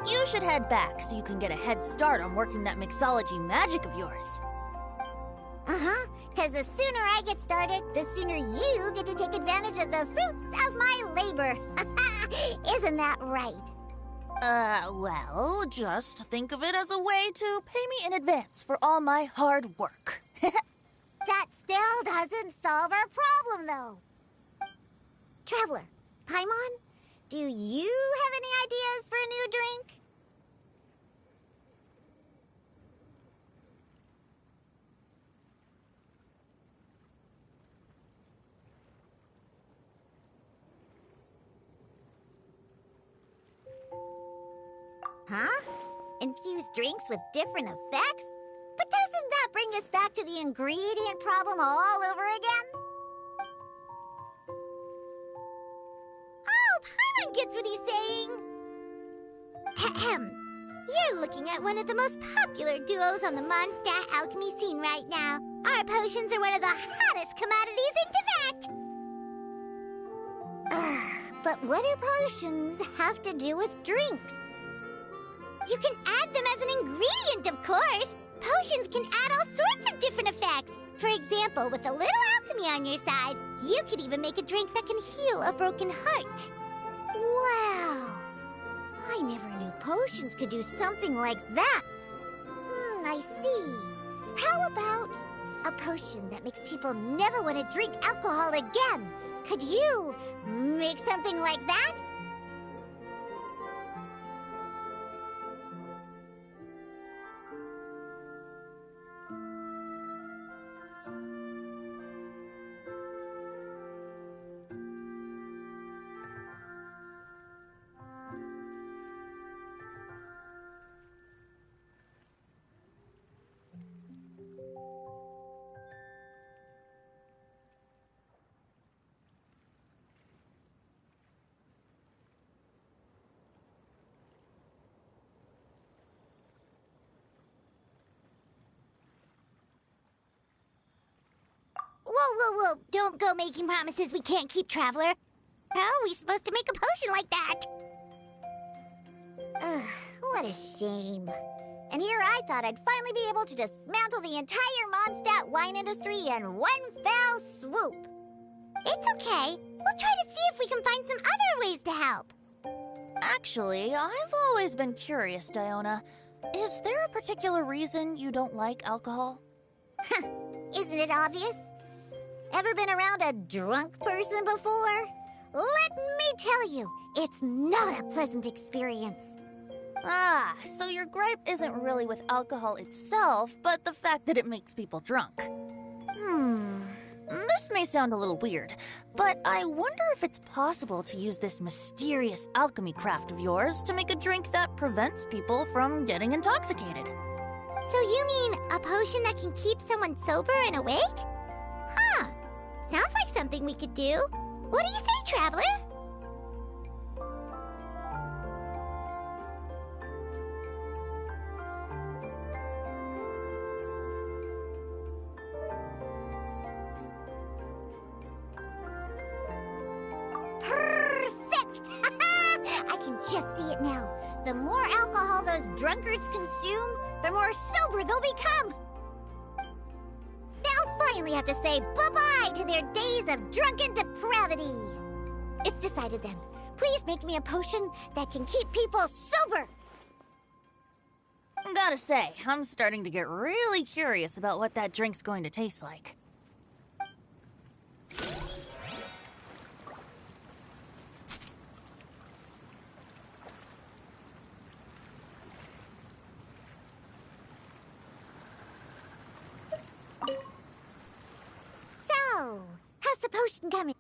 You should head back so you can get a head start on working that mixology magic of yours. Uh-huh, because the sooner I get started, the sooner you get to take advantage of the fruits of my labor. Isn't that right? Well, just think of it as a way to pay me in advance for all my hard work. That still doesn't solve our problem, though. Traveler, Paimon, Do you have any ideas for a new drink? Huh? Infused drinks with different effects? But doesn't that bring us back to the ingredient problem all over again? Oh, Paimon gets what he's saying! Ahem. You're looking at one of the most popular duos on the Mondstadt alchemy scene right now. Our potions are one of the hottest commodities in Teyvat! But what do potions have to do with drinks? You can add them as an ingredient, of course! Potions can add all sorts of different effects! For example, with a little alchemy on your side, you could even make a drink that can heal a broken heart. Wow! I never knew potions could do something like that. I see. How about a potion that makes people never want to drink alcohol again? Could you make something like that? Whoa. Don't go making promises we can't keep, Traveler. How are we supposed to make a potion like that? Ugh, what a shame. And here I thought I'd finally be able to dismantle the entire Mondstadt wine industry in one fell swoop. It's okay. We'll try to see if we can find some other ways to help. Actually, I've always been curious, Diona. Is there a particular reason you don't like alcohol? Isn't it obvious? Ever been around a drunk person before? Let me tell you, it's not a pleasant experience. Ah, so your gripe isn't really with alcohol itself, but the fact that it makes people drunk. This may sound a little weird, but I wonder if it's possible to use this mysterious alchemy craft of yours to make a drink that prevents people from getting intoxicated. So you mean a potion that can keep someone sober and awake? Huh. Sounds like something we could do. What do you say, Traveler? Perfect! I can just see it now. The more alcohol those drunkards consume, the more sober they'll become. They'll finally have to say bye-bye to their days of drunken depravity. It's decided then. Please make me a potion that can keep people sober. Gotta say, I'm starting to get really curious about what that drink's going to taste like. So, how's the potion coming?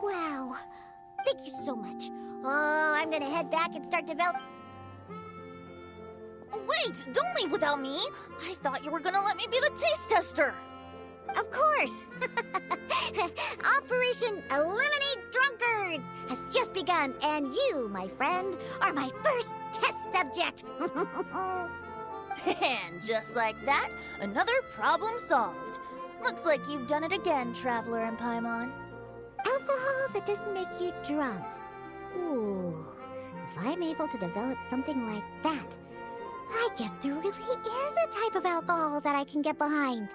Wow. Thank you so much. Oh, I'm gonna head back and start developing. Wait! Don't leave without me! I thought you were gonna let me be the taste tester! Of course! Operation Eliminate Drunkards has just begun, and you, my friend, are my first test subject! And just like that, another problem solved. Looks like you've done it again, Traveler and Paimon. Alcohol that doesn't make you drunk. Ooh, if I'm able to develop something like that, I guess there really is a type of alcohol that I can get behind.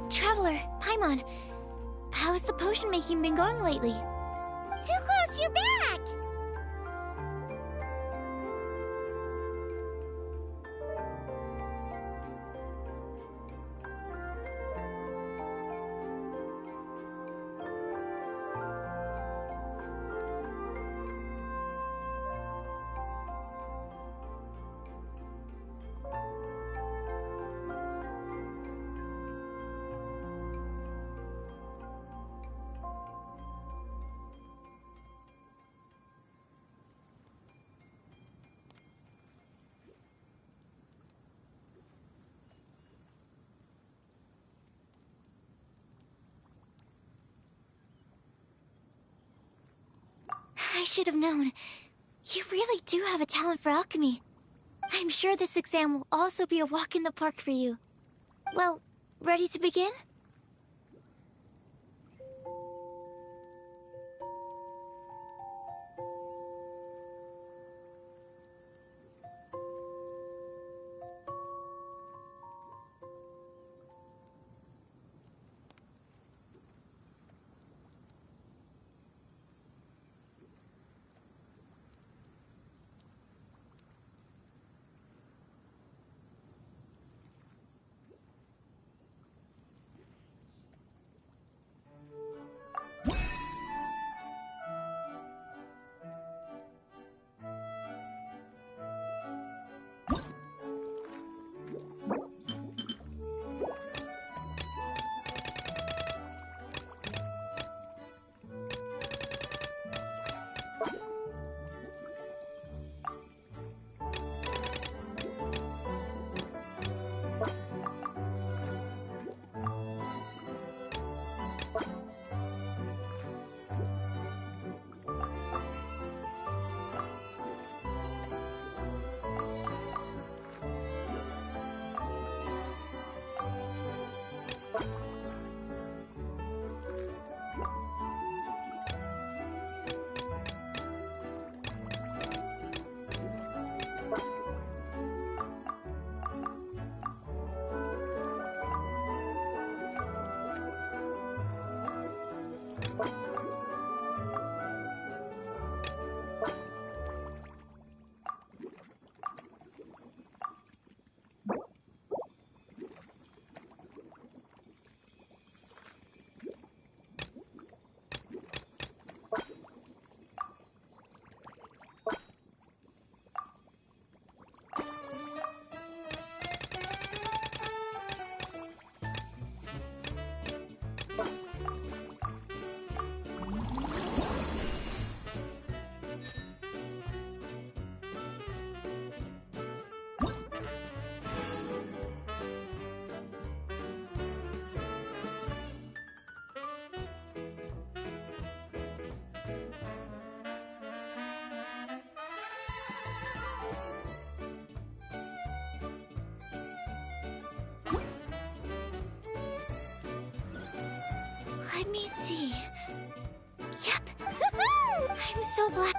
Traveler, Paimon, how has the potion making been going lately? Sucrose, you're back! I should have known. You really do have a talent for alchemy. I'm sure this exam will also be a walk in the park for you. Well, ready to begin? Let me see. Yep. I'm so glad.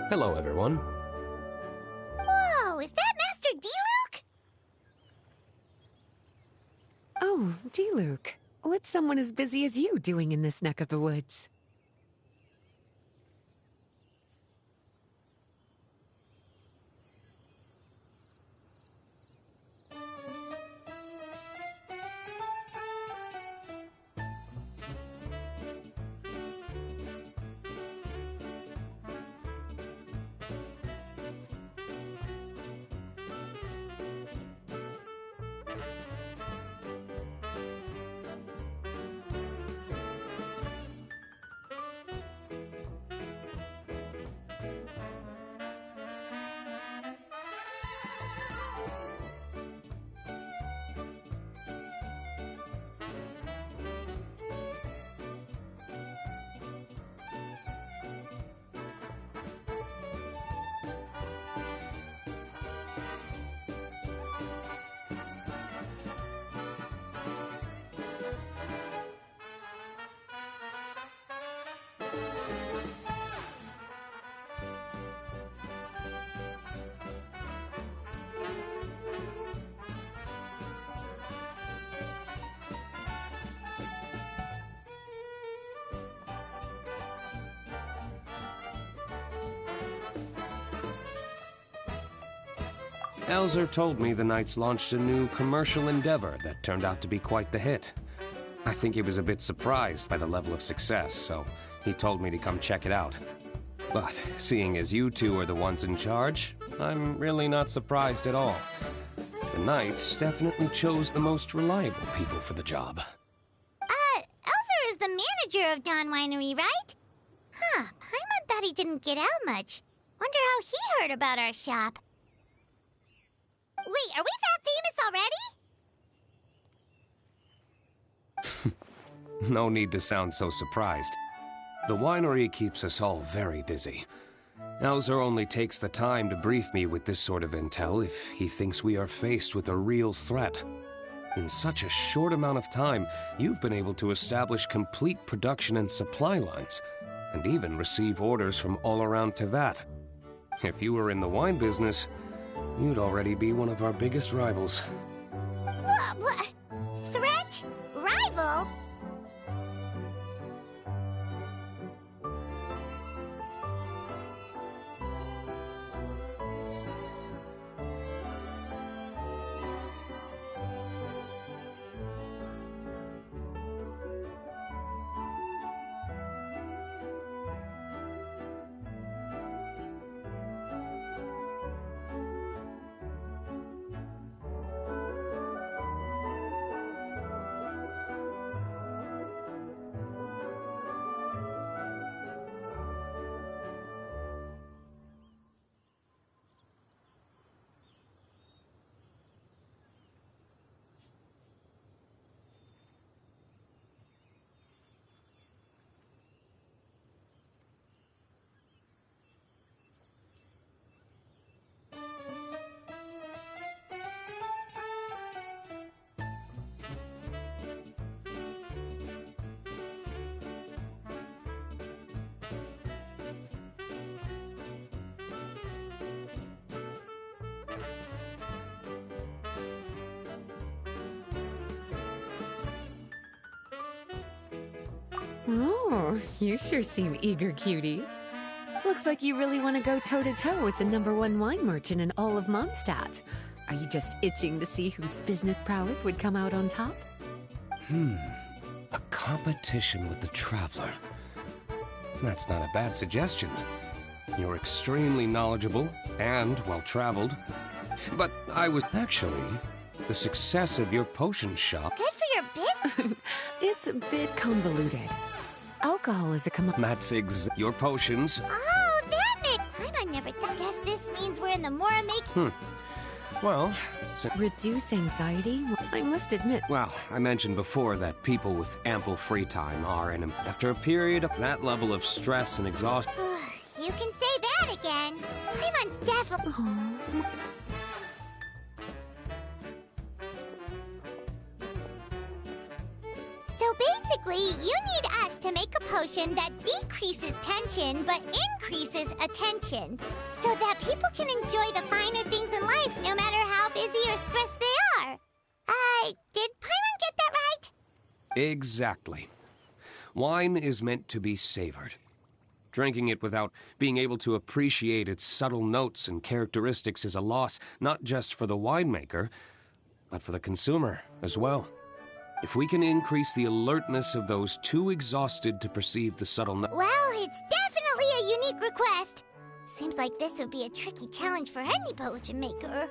Hello, everyone. Whoa, is that Master Diluc? Oh, Diluc. What's someone as busy as you doing in this neck of the woods? Elzer told me the Knights launched a new commercial endeavor that turned out to be quite the hit. I think he was a bit surprised by the level of success, so he told me to come check it out. But seeing as you two are the ones in charge, I'm really not surprised at all. The Knights definitely chose the most reliable people for the job. Elzer is the manager of Dawn Winery, right? Huh, Paimon thought he didn't get out much. Wonder how he heard about our shop. Wait, are we that famous already? No need to sound so surprised. The winery keeps us all very busy. Elzer only takes the time to brief me with this sort of intel if he thinks we are faced with a real threat. In such a short amount of time, you've been able to establish complete production and supply lines, and even receive orders from all around Teyvat. If you were in the wine business, you'd already be one of our biggest rivals. What? Threat? Rival? Oh, you sure seem eager, cutie. Looks like you really want to go toe-to-toe with the #1 wine merchant in all of Mondstadt. Are you just itching to see whose business prowess would come out on top? A competition with the Traveler. That's not a bad suggestion. You're extremely knowledgeable and well-traveled. But I was actually the success of your potion shop. Good for your business. It's a bit convoluted. Alcohol is a That's your potions. Oh, that makes... Paimon never guess this means we're in the Mora make... Well, Reduce anxiety? I must admit... Well, I mentioned before that people with ample free time are after a period of that level of stress and exhaustion. You can say that again. Paimon's definitely... So basically... Basically, you need us to make a potion that decreases tension but increases attention, so that people can enjoy the finer things in life no matter how busy or stressed they are. Did Paimon get that right? Exactly. Wine is meant to be savored. Drinking it without being able to appreciate its subtle notes and characteristics is a loss not just for the winemaker, but for the consumer as well. If we can increase the alertness of those too exhausted to perceive the subtle Well, it's definitely a unique request. Seems like this would be a tricky challenge for any potion maker.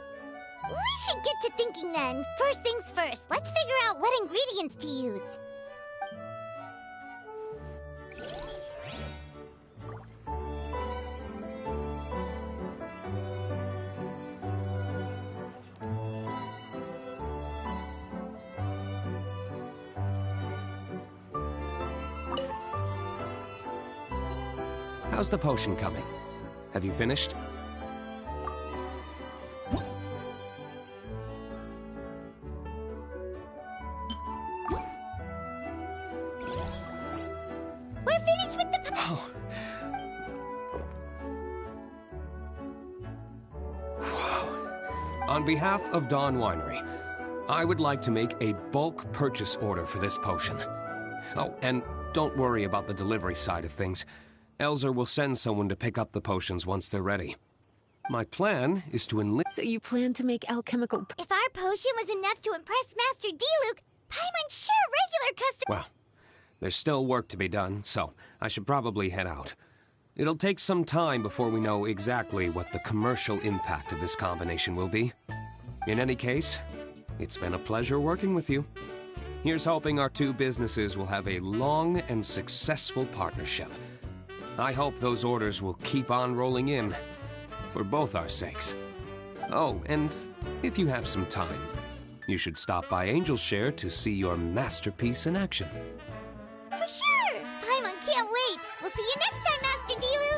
We should get to thinking then. First things first, let's figure out what ingredients to use. How's the potion coming? Have you finished? We're finished with the Oh. Wow. On behalf of Dawn Winery, I would like to make a bulk purchase order for this potion. Oh, and don't worry about the delivery side of things. Elzer will send someone to pick up the potions once they're ready. My plan is to enlist... So you plan to make alchemical... If our potion was enough to impress Master Diluc, Paimon's sure regular customer... Well, there's still work to be done, so I should probably head out. It'll take some time before we know exactly what the commercial impact of this combination will be. In any case, it's been a pleasure working with you. Here's hoping our two businesses will have a long and successful partnership. I hope those orders will keep on rolling in, for both our sakes. Oh, and if you have some time, you should stop by Angel's Share to see your masterpiece in action. For sure! Paimon can't wait! We'll see you next time, Master Diluc!